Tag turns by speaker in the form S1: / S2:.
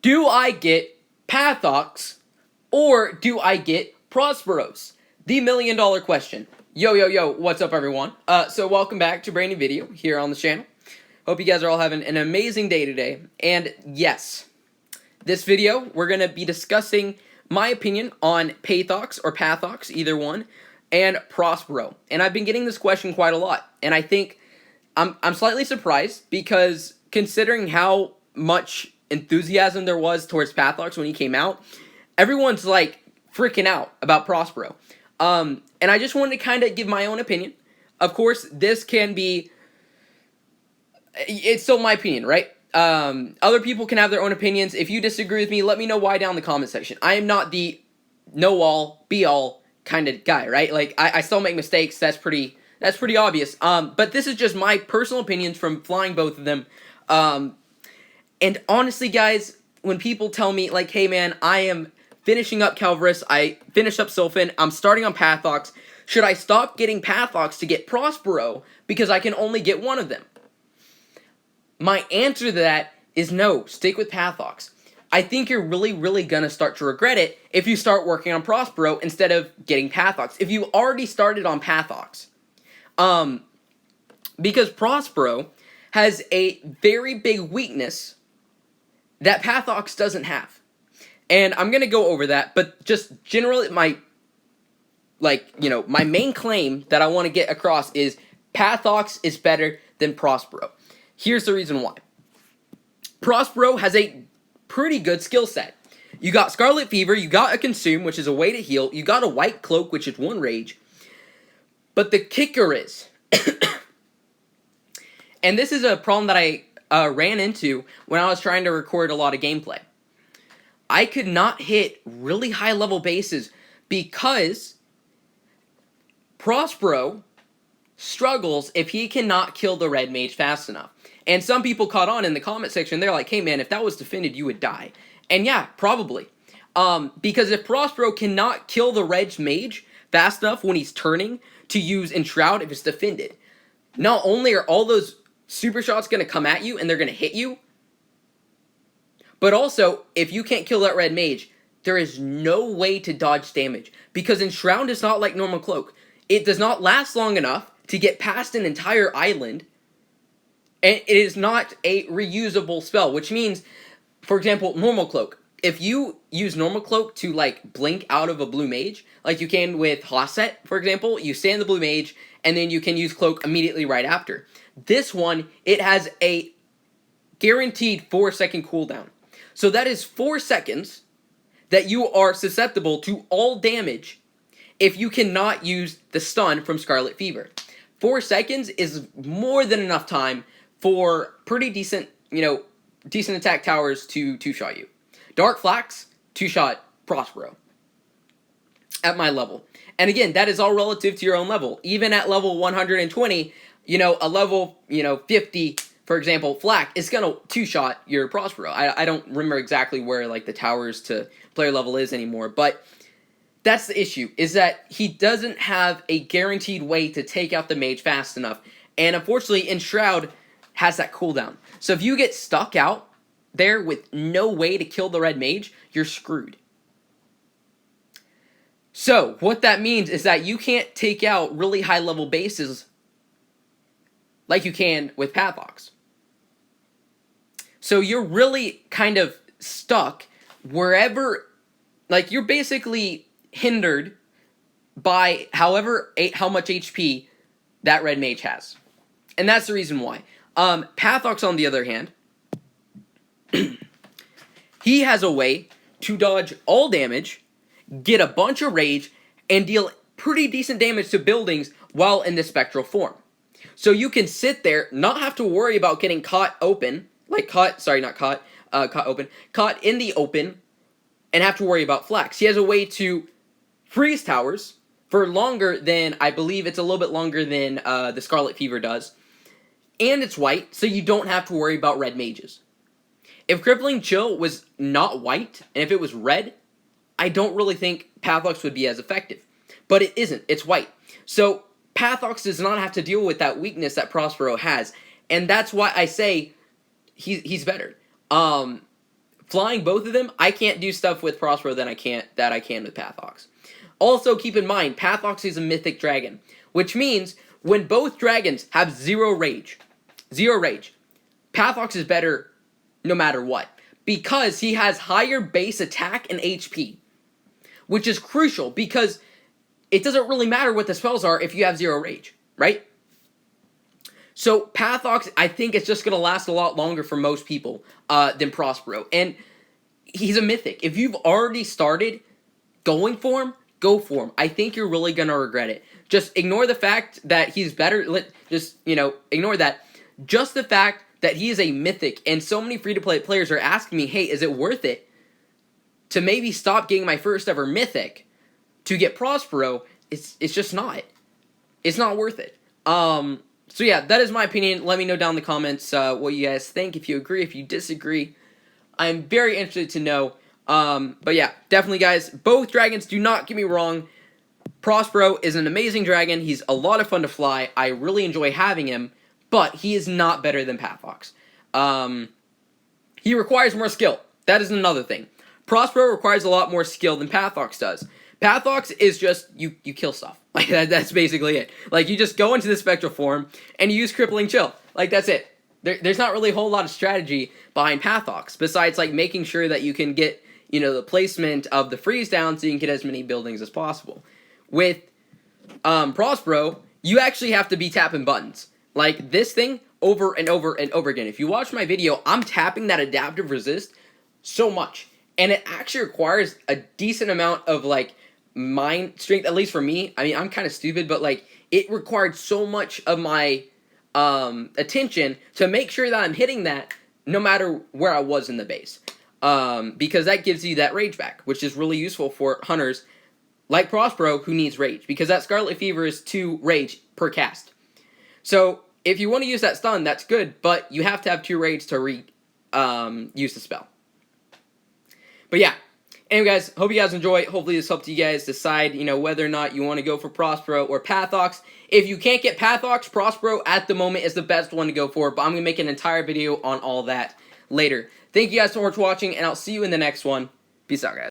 S1: Do I get Pathox or do I get Prosperos? The $1,000,000 question. Yo, what's up everyone? So welcome back to a brand new video here on the channel. Hope you guys are all having an amazing day today. And yes, this video, we're going to be discussing my opinion on Pathox or Pathox, either one, and Prospero. And I've been getting this question quite a lot. And I think I'm slightly surprised because considering how much enthusiasm there was towards Pathox when he came out, everyone's like freaking out about Prospero. And I just wanted to kind of give my own opinion. Of course, this can be, it's still my opinion, right? Other people can have their own opinions. If you disagree with me, let me know why down in the comment section. I am not the know-all, be-all kind of guy, right? Like, I still make mistakes. That's pretty obvious. But this is just my personal opinions from flying both of them. And honestly, guys, when people tell me, like, hey, man, I am finishing up Calvarus, I finished up Sylphin, I'm starting on Pathox, should I stop getting Pathox to get Prospero because I can only get one of them? My answer to that is no, stick with Pathox. I think you're really going to start to regret it if you start working on Prospero instead of getting Pathox. If you already started on Pathox. Because Prospero has a very big weakness that Pathox doesn't have. And I'm going to go over that, but just generally my main claim that I want to get across is Pathox is better than Prospero. Here's the reason why. Prospero has a pretty good skill set. You got Scarlet Fever, you got a Consume, which is a way to heal, you got a White Cloak, which is 1 rage. But the kicker is, and this is a problem that I ran into when I was trying to record a lot of gameplay. I could not hit really high level bases because Prospero struggles if he cannot kill the red mage fast enough. And some people caught on in the comment section. They're like, hey man, if that was defended, you would die. And yeah, probably. Because if Prospero cannot kill the red mage fast enough when he's turning to use Enshroud if it's defended, not only are all those super shots going to come at you and they're going to hit you, but also, if you can't kill that red mage, there is no way to dodge damage. Because Enshroud is not like normal Cloak. It does not last long enough to get past an entire island. And it is not a reusable spell, which means, for example, normal Cloak. If you use normal Cloak to, like, blink out of a blue mage, like you can with Hosset, for example, you stand the blue mage, and then you can use Cloak immediately right after. This one, it has a guaranteed 4-second cooldown. So that is 4 seconds that you are susceptible to all damage if you cannot use the stun from Scarlet Fever. 4 seconds is more than enough time for pretty decent, decent attack towers to two-shot you. Dark Flax, two-shot Prospero. At my level. And again, that is all relative to your own level. Even at level 120, a level, 50, for example, Flak is going to two-shot your Prospero. I don't remember exactly where, like, the towers to player level is anymore, but that's the issue, is that he doesn't have a guaranteed way to take out the mage fast enough. And unfortunately, Enshroud has that cooldown. So if you get stuck out there with no way to kill the red mage, you're screwed. So what that means is that you can't take out really high-level bases like you can with Pathox. So you're really kind of stuck wherever, like, you're basically hindered by how much HP that red mage has. And that's the reason why. Pathox, on the other hand, he has a way to dodge all damage, get a bunch of rage, and deal pretty decent damage to buildings while in the spectral form. So you can sit there, not have to worry about getting caught open, caught in the open, and have to worry about Flax. He has a way to freeze towers for longer than, I believe it's a little bit longer than the Scarlet Fever does. And it's white, so you don't have to worry about red mages. If Crippling Chill was not white, and if it was red, I don't really think Pathox would be as effective. But it isn't, it's white. So Pathox does not have to deal with that weakness that Prospero has. And that's why I say he's better. flying both of them, I can't do stuff with Prospero that I can with Pathox. Also, keep in mind, Pathox is a mythic dragon, which means when both dragons have zero rage, Pathox is better no matter what, because he has higher base attack and HP, which is crucial because it doesn't really matter what the spells are if you have zero rage, right? So Pathox, I think, is just going to last a lot longer for most people than Prospero. And he's a mythic. If you've already started going for him, go for him. I think you're really going to regret it. Just ignore the fact that he's better. Just, ignore that. Just the fact that he is a mythic, and so many free-to-play players are asking me, hey, is it worth it to maybe stop getting my first ever mythic to get Prospero? It's just not. It's not worth it. So yeah, that is my opinion. Let me know down in the comments what you guys think, if you agree, if you disagree. I'm very interested to know. But yeah, definitely, guys, both dragons, do not get me wrong. Prospero is an amazing dragon. He's a lot of fun to fly. I really enjoy having him, but he is not better than Pathox. He requires more skill. That is another thing. Prospero requires a lot more skill than Pathox does. Pathox is just, you kill stuff. Like, that's basically it. Like, you just go into the spectral form, and you use Crippling Chill. Like, that's it. There's not really a whole lot of strategy behind Pathox, besides, like, making sure that you can get, the placement of the freeze down so you can get as many buildings as possible. With Prospero, you actually have to be tapping buttons. Like, this thing, over and over and over again. If you watch my video, I'm tapping that adaptive resist so much. And it actually requires a decent amount of, like, mind strength, at least for me. I mean, I'm kind of stupid, but, like, it required so much of my attention to make sure that I'm hitting that no matter where I was in the base. Because that gives you that rage back, which is really useful for hunters like Prospero who needs rage, because that Scarlet Fever is 2 rage per cast. So if you want to use that stun, that's good, but you have to have 2 rage to use the spell. But yeah, anyway, guys, hope you guys enjoy. Hopefully this helped you guys decide, whether or not you want to go for Prospero or Pathox. If you can't get Pathox, Prospero at the moment is the best one to go for, but I'm going to make an entire video on all that later. Thank you guys so much for watching, and I'll see you in the next one. Peace out, guys.